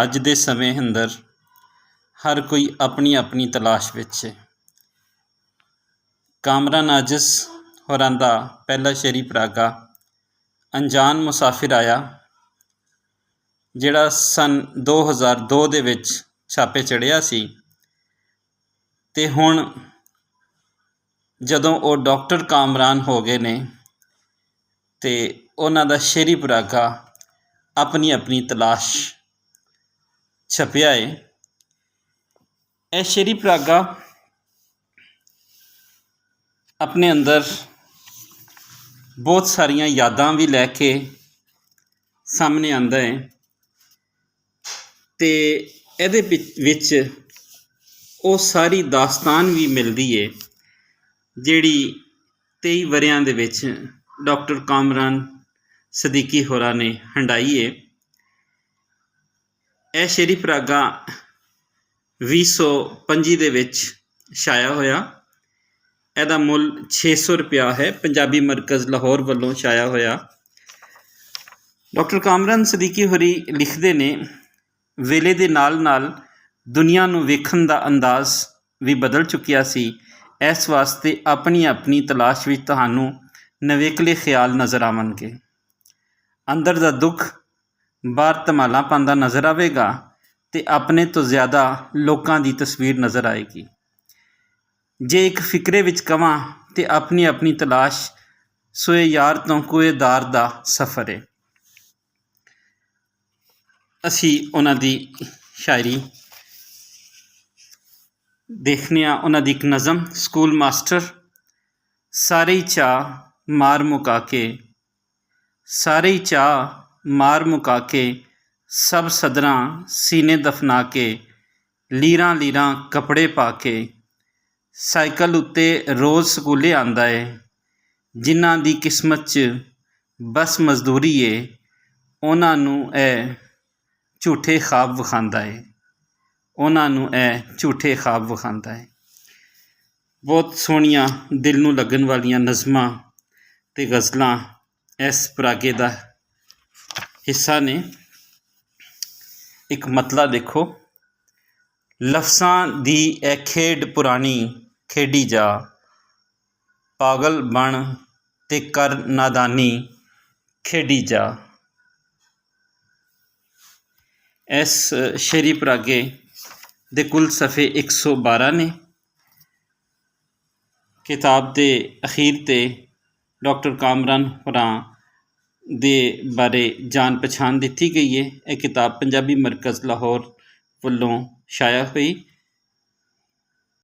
ਅੱਜ ਦੇ ਸਮੇਂ ਅੰਦਰ ਹਰ ਕੋਈ ਆਪਣੀ ਆਪਣੀ ਤਲਾਸ਼ ਵਿੱਚ ਹੈ। ਕਾਮਰਾਨ ਆਜ਼ਿਜ਼ ਹੋਰਾਂ ਦਾ ਪਹਿਲਾ ਸ਼ੇਰੀ ਪਰਾਗਾ ਅਣਜਾਣ ਮੁਸਾਫਿਰ ਆਇਆ, ਜਿਹੜਾ ਸਨ 2002 ਦੇ ਵਿੱਚ ਛਾਪੇ ਚੜ੍ਹਿਆ ਸੀ। ਅਤੇ ਹੁਣ ਜਦੋਂ ਉਹ ਡਾਕਟਰ ਕਾਮਰਾਨ ਹੋ ਗਏ ਨੇ ਅਤੇ ਉਹਨਾਂ ਦਾ ਸ਼ੇਰੀ ਪਰਾਗਾ ਆਪਣੀ ਆਪਣੀ ਤਲਾਸ਼ ਛਪਿਆ ਹੈ। ਇਹ ਸ਼ੇਰੀ ਪਰਾਗਾ ਆਪਣੇ ਅੰਦਰ ਬਹੁਤ ਸਾਰੀਆਂ ਯਾਦਾਂ ਵੀ ਲੈ ਕੇ ਸਾਹਮਣੇ ਆਉਂਦਾ ਹੈ ਅਤੇ ਇਹਦੇ ਵਿੱਚ ਉਹ ਸਾਰੀ ਦਾਸਤਾਨ ਵੀ ਮਿਲਦੀ ਹੈ ਜਿਹੜੀ 23 ਵਰ੍ਹਿਆਂ ਦੇ ਵਿੱਚ ਡਾਕਟਰ ਕਾਮਰਾਨ ਸਦੀਕੀ ਹੋਰਾਂ ਨੇ ਹੰਢਾਈ ਹੈ। ਇਹ ਸ਼ੇਰੀ ਪਰਾਗਾ 2025 ਦੇ ਵਿੱਚ ਛਾਇਆ ਹੋਇਆ। ਇਹਦਾ ਮੁੱਲ 600 ਰੁਪਇਆ ਹੈ। ਪੰਜਾਬੀ ਮਰਕਜ਼ ਲਾਹੌਰ ਵੱਲੋਂ ਛਾਇਆ ਹੋਇਆ। ਡਾਕਟਰ ਕਾਮਰਾਨ ਸਦੀਕੀ ਹੋਰੀ ਲਿਖਦੇ ਨੇ, ਵੇਲੇ ਦੇ ਨਾਲ ਨਾਲ ਦੁਨੀਆ ਨੂੰ ਵੇਖਣ ਦਾ ਅੰਦਾਜ਼ ਵੀ ਬਦਲ ਚੁੱਕਿਆ ਸੀ। ਇਸ ਵਾਸਤੇ ਆਪਣੀ ਆਪਣੀ ਤਲਾਸ਼ ਵਿੱਚ ਤੁਹਾਨੂੰ ਨਵੇਕਲੇ ਖਿਆਲ ਨਜ਼ਰ ਆਵਣਗੇ। ਅੰਦਰ ਦਾ ਦੁੱਖ ਬਾਹਰ ਧਮਾਲਾਂ ਪਾਉਂਦਾ ਨਜ਼ਰ ਆਵੇਗਾ ਅਤੇ ਆਪਣੇ ਤੋਂ ਜ਼ਿਆਦਾ ਲੋਕਾਂ ਦੀ ਤਸਵੀਰ ਨਜ਼ਰ ਆਏਗੀ। ਜੇ ਇੱਕ ਫਿਕਰੇ ਵਿੱਚ ਕਵਾਂ ਤਾਂ ਆਪਣੀ ਆਪਣੀ ਤਲਾਸ਼ ਸੋਏ ਯਾਰ ਤੋਂ ਕੁਏਦਾਰ ਦਾ ਸਫ਼ਰ ਹੈ। ਅਸੀਂ ਉਹਨਾਂ ਦੀ ਸ਼ਾਇਰੀ ਦੇਖਦੇ ਹਾਂ। ਉਹਨਾਂ ਦੀ ਇੱਕ ਨਜ਼ਮ, ਸਕੂਲ ਮਾਸਟਰ। ਸਾਰੇ ਚਾਅ ਮਾਰ ਮੁਕਾ ਕੇ, ਸਾਰੇ ਚਾਅ ਮਾਰ ਮੁਕਾ ਕੇ, ਸਭ ਸਦਰਾਂ ਸੀਨੇ ਦਫਨਾ ਕੇ, ਲੀਰਾਂ ਲੀਰਾਂ ਕੱਪੜੇ ਪਾ ਕੇ, ਸਾਈਕਲ ਉੱਤੇ ਰੋਜ਼ ਸਕੂਲੇ ਆਉਂਦਾ ਏ। ਜਿਨ੍ਹਾਂ ਦੀ ਕਿਸਮਤ 'ਚ ਬਸ ਮਜ਼ਦੂਰੀ ਏ, ਉਹਨਾਂ ਨੂੰ ਇਹ ਝੂਠੇ ਖਾਬ ਵਿਖਾਉਂਦਾ ਏ, ਉਹਨਾਂ ਨੂੰ ਇਹ ਝੂਠੇ ਖਾਬ ਵਿਖਾਉਂਦਾ ਏ। ਬਹੁਤ ਸੋਹਣੀਆਂ ਦਿਲ ਨੂੰ ਲੱਗਣ ਵਾਲੀਆਂ ਨਜ਼ਮਾਂ ਅਤੇ ਗਜ਼ਲਾਂ ਇਸ ਪਰਾਗੇ ਦਾ ਹਿੱਸਾ ਨੇ। ਇੱਕ ਮਤਲਾ ਦੇਖੋ, ਲਫ਼ਜ਼ਾਂ ਦੀ ਇਹ ਖੇਡ ਪੁਰਾਣੀ ਖੇਡੀ ਜਾ, ਪਾਗਲ ਬਣ ਅਤੇ ਕਰ ਨਾਦਾਨੀ ਖੇਡੀ ਜਾ। ਇਸ ਸ਼ੇਰੀ ਪਰਾਗੇ ਦੇ ਕੁੱਲ ਸਫ਼ੇ 112 ਨੇ। ਕਿਤਾਬ ਦੇ ਅਖੀਰ 'ਤੇ ਡਾਕਟਰ ਕਾਮਰਾਨ ਹੋਰਾਂ ਦੇ ਬਾਰੇ ਜਾਣ ਪਛਾਣ ਦਿੱਤੀ ਗਈ ਹੈ। ਇਹ ਕਿਤਾਬ ਪੰਜਾਬੀ ਮਰਕਜ਼ ਲਾਹੌਰ ਵੱਲੋਂ ਛਾਇਆ ਹੋਈ।